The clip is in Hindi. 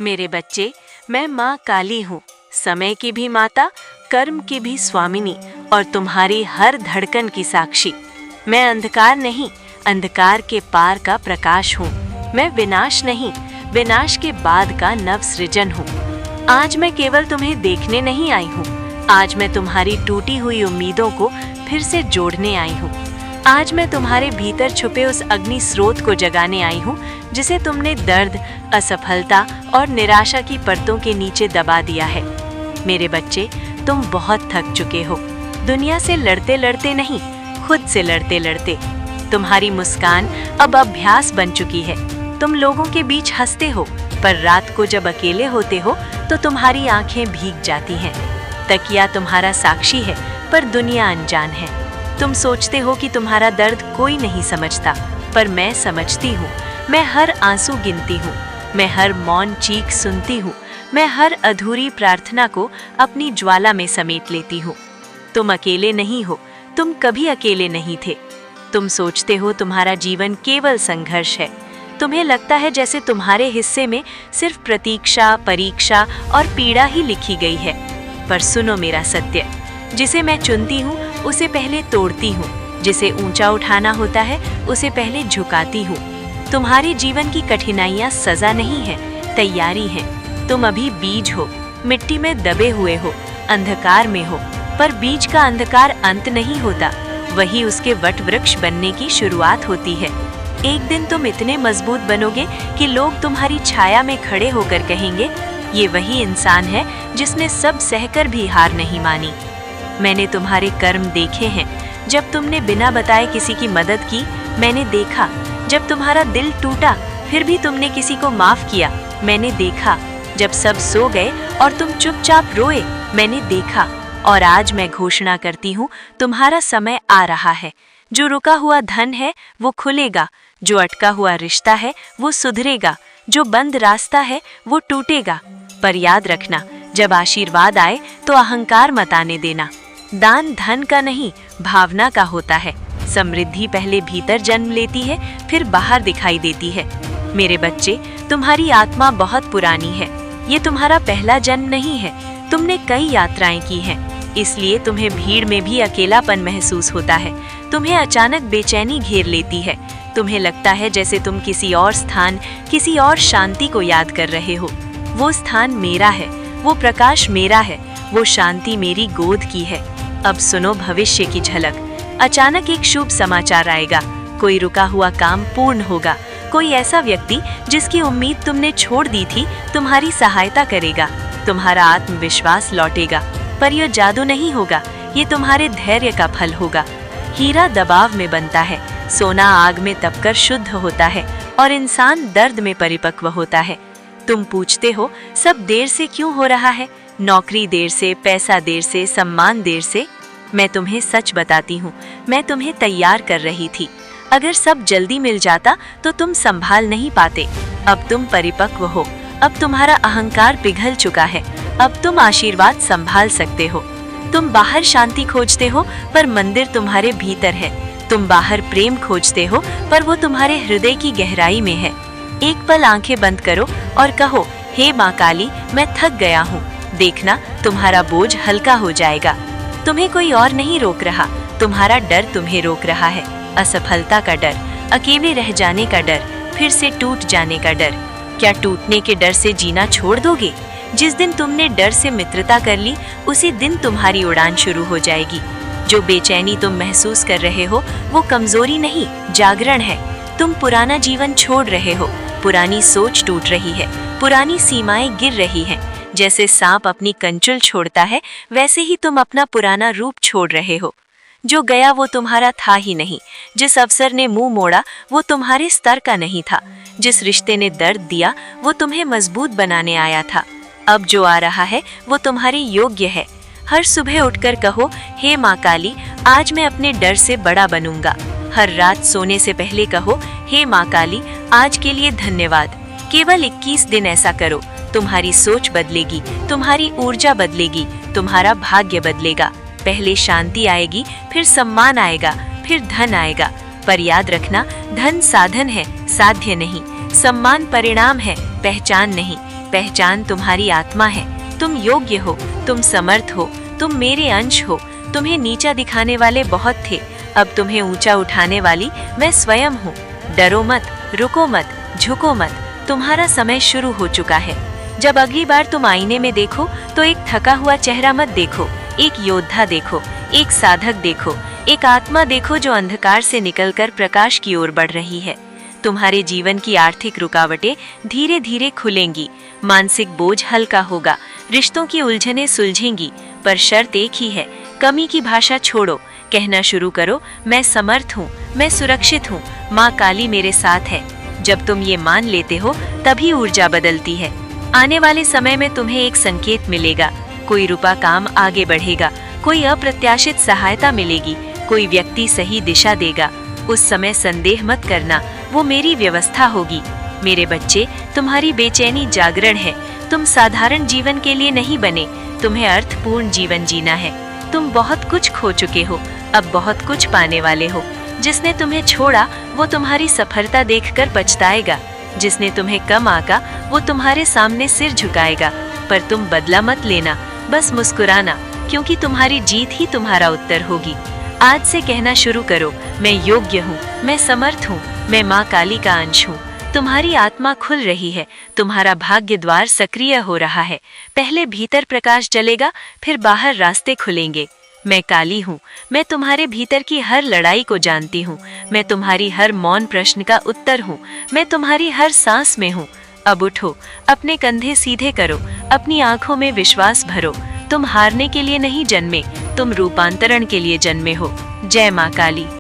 मेरे बच्चे, मैं माँ काली हूँ, समय की भी माता, कर्म की भी स्वामिनी और तुम्हारी हर धड़कन की साक्षी। मैं अंधकार नहीं, अंधकार के पार का प्रकाश हूँ। मैं विनाश नहीं, विनाश के बाद का नव सृजन हूँ। आज मैं केवल तुम्हें देखने नहीं आई हूँ, आज मैं तुम्हारी टूटी हुई उम्मीदों को फिर से जोड़ने आई हूँ। आज मैं तुम्हारे भीतर छुपे उस अग्नि स्रोत को जगाने आई हूँ जिसे तुमने दर्द, असफलता और निराशा की परतों के नीचे दबा दिया है। मेरे बच्चे, तुम बहुत थक चुके हो, दुनिया से लड़ते लड़ते नहीं, खुद से लड़ते लड़ते। तुम्हारी मुस्कान अब अभ्यास बन चुकी है। तुम लोगों के बीच हंसते हो, पर रात को जब अकेले होते हो तो तुम्हारी आंखें भीग जाती हैं। तकिया तुम्हारा साक्षी है, पर दुनिया अनजान है। तुम सोचते हो कि तुम्हारा दर्द कोई नहीं समझता, पर मैं समझती हूँ। मैं हर आंसू गिनती हूँ, मैं हर मौन चीख सुनती हूँ, मैं हर अधूरी प्रार्थना को अपनी ज्वाला में समेट लेती हूँ। तुम अकेले नहीं हो, तुम कभी अकेले नहीं थे। तुम सोचते हो तुम्हारा जीवन केवल संघर्ष है। तुम्हें लगता है जैसे तुम्हारे हिस्से में सिर्फ प्रतीक्षा, परीक्षा और पीड़ा ही लिखी गई है। पर सुनो मेरा सत्य, जिसे मैं चुनती हूँ उसे पहले तोड़ती हूँ, जिसे ऊंचा उठाना होता है उसे पहले झुकाती हूँ। तुम्हारे जीवन की कठिनाइयाँ सजा नहीं है, तैयारी है। तुम अभी बीज हो, मिट्टी में दबे हुए हो, अंधकार में हो, पर बीज का अंधकार अंत नहीं होता, वही उसके वट वृक्ष बनने की शुरुआत होती है। एक दिन तुम इतने मजबूत बनोगे कि लोग तुम्हारी छाया में खड़े होकर कहेंगे, ये वही इंसान है जिसने सब सहकर भी हार नहीं मानी। मैंने तुम्हारे कर्म देखे हैं। जब तुमने बिना बताए किसी की मदद की, मैंने देखा। जब तुम्हारा दिल टूटा, फिर भी तुमने किसी को माफ किया, मैंने देखा। जब सब सो गए और तुम चुपचाप रोए, मैंने देखा। और आज मैं घोषणा करती हूँ, तुम्हारा समय आ रहा है। जो रुका हुआ धन है वो खुलेगा, जो अटका हुआ रिश्ता है वो सुधरेगा, जो बंद रास्ता है वो टूटेगा। पर याद रखना, जब आशीर्वाद आए तो अहंकार मत आने देना। दान धन का नहीं, भावना का होता है। समृद्धि पहले भीतर जन्म लेती है, फिर बाहर दिखाई देती है। मेरे बच्चे, तुम्हारी आत्मा बहुत पुरानी है। ये तुम्हारा पहला जन्म नहीं है। तुमने कई यात्राएं की हैं, इसलिए तुम्हें भीड़ में भी अकेलापन महसूस होता है। तुम्हें अचानक बेचैनी घेर लेती है। तुम्हें लगता है जैसे तुम किसी और स्थान, किसी और शांति को याद कर रहे हो। वो स्थान मेरा है, वो प्रकाश मेरा है, वो शांति मेरी गोद की है। अब सुनो भविष्य की झलक। अचानक एक शुभ समाचार आएगा। कोई रुका हुआ काम पूर्ण होगा। कोई ऐसा व्यक्ति जिसकी उम्मीद तुमने छोड़ दी थी, तुम्हारी सहायता करेगा। तुम्हारा आत्मविश्वास लौटेगा। पर यह जादू नहीं होगा, ये तुम्हारे धैर्य का फल होगा। हीरा दबाव में बनता है, सोना आग में तपकर शुद्ध होता है और इंसान दर्द में परिपक्व होता है। तुम पूछते हो, सब देर से क्यों हो रहा है? नौकरी देर से, पैसा देर से, सम्मान देर से। मैं तुम्हें सच बताती हूँ, मैं तुम्हें तैयार कर रही थी। अगर सब जल्दी मिल जाता तो तुम संभाल नहीं पाते। अब तुम परिपक्व हो, अब तुम्हारा अहंकार पिघल चुका है। अब तुम आशीर्वाद संभाल सकते हो। तुम बाहर शांति खोजते हो, पर मंदिर तुम्हारे भीतर है। तुम बाहर प्रेम खोजते हो, पर वो तुम्हारे हृदय की गहराई में है। एक पल आंखें बंद करो और कहो, हे माँ काली, मैं थक गया हूँ। देखना, तुम्हारा बोझ हल्का हो जाएगा। तुम्हें कोई और नहीं रोक रहा, तुम्हारा डर तुम्हें रोक रहा है। असफलता का डर, अकेले रह जाने का डर, फिर से टूट जाने का डर। क्या टूटने के डर से जीना छोड़ दोगे? जिस दिन तुमने डर से मित्रता कर ली, उसी दिन तुम्हारी उड़ान शुरू हो जाएगी। जो बेचैनी तुम महसूस कर रहे हो, वो कमजोरी नहीं, जागरण है। तुम पुराना जीवन छोड़ रहे हो, पुरानी सोच टूट रही है, पुरानी सीमाएं गिर रही हैं। जैसे सांप अपनी कंचुल छोड़ता है, वैसे ही तुम अपना पुराना रूप छोड़ रहे हो। जो गया वो तुम्हारा था ही नहीं। जिस अवसर ने मुंह मोड़ा वो तुम्हारे स्तर का नहीं था। जिस रिश्ते ने दर्द दिया वो तुम्हें मजबूत बनाने आया था। अब जो आ रहा है वो तुम्हारे योग्य है। हर सुबह उठकर कहो, हे माँ काली, आज मैं अपने डर से बड़ा बनूंगा। हर रात सोने से पहले कहो, हे माँ काली, आज के लिए धन्यवाद। केवल 21 दिन ऐसा करो। तुम्हारी सोच बदलेगी, तुम्हारी ऊर्जा बदलेगी, तुम्हारा भाग्य बदलेगा। पहले शांति आएगी, फिर सम्मान आएगा, फिर धन आएगा। पर याद रखना, धन साधन है, साध्य नहीं। सम्मान परिणाम है, पहचान नहीं। पहचान तुम्हारी आत्मा है। तुम योग्य हो, तुम समर्थ हो, तुम मेरे अंश हो। तुम्हें नीचा दिखाने वाले बहुत थे, अब तुम्हें ऊंचा उठाने वाली मैं स्वयं हूँ। डरो मत, रुको मत, झुको मत, तुम्हारा समय शुरू हो चुका है। जब अगली बार तुम आईने में देखो तो एक थका हुआ चेहरा मत देखो, एक योद्धा देखो, एक साधक देखो, एक आत्मा देखो जो अंधकार से निकलकर प्रकाश की ओर बढ़ रही है। तुम्हारे जीवन की आर्थिक रुकावटें धीरे धीरे खुलेंगी, मानसिक बोझ हल्का होगा, रिश्तों की उलझनें सुलझेंगी, पर शर्त एक ही है, कमी की भाषा छोड़ो, कहना शुरू करो, मैं समर्थ हूँ, मैं सुरक्षित हूँ, माँ काली मेरे साथ है। जब तुम ये मान लेते हो तभी ऊर्जा बदलती है। आने वाले समय में तुम्हें एक संकेत मिलेगा, कोई रुपा काम आगे बढ़ेगा, कोई अप्रत्याशित सहायता मिलेगी, कोई व्यक्ति सही दिशा देगा। उस समय संदेह मत करना, वो मेरी व्यवस्था होगी। मेरे बच्चे, तुम्हारी बेचैनी जागरण है। तुम साधारण जीवन के लिए नहीं बने, तुम्हें अर्थपूर्ण जीवन जीना है। तुम बहुत कुछ खो चुके हो, अब बहुत कुछ पाने वाले हो। जिसने तुम्हें छोड़ा वो तुम्हारी सफलता देखकर पछताएगा, जिसने तुम्हें कम आंका वो तुम्हारे सामने सिर झुकाएगा। पर तुम बदला मत लेना, बस मुस्कुराना, क्योंकि तुम्हारी जीत ही तुम्हारा उत्तर होगी। आज से कहना शुरू करो, मैं योग्य हूँ, मैं समर्थ हूँ, मैं माँ काली का अंश हूँ। तुम्हारी आत्मा खुल रही है, तुम्हारा भाग्य द्वार सक्रिय हो रहा है। पहले भीतर प्रकाश जलेगा, फिर बाहर रास्ते खुलेंगे। मैं काली हूँ, मैं तुम्हारे भीतर की हर लड़ाई को जानती हूँ। मैं तुम्हारी हर मौन प्रश्न का उत्तर हूँ, मैं तुम्हारी हर सांस में हूँ। अब उठो, अपने कंधे सीधे करो, अपनी आंखों में विश्वास भरो। तुम हारने के लिए नहीं जन्मे, तुम रूपांतरण के लिए जन्मे हो। जय माँ काली।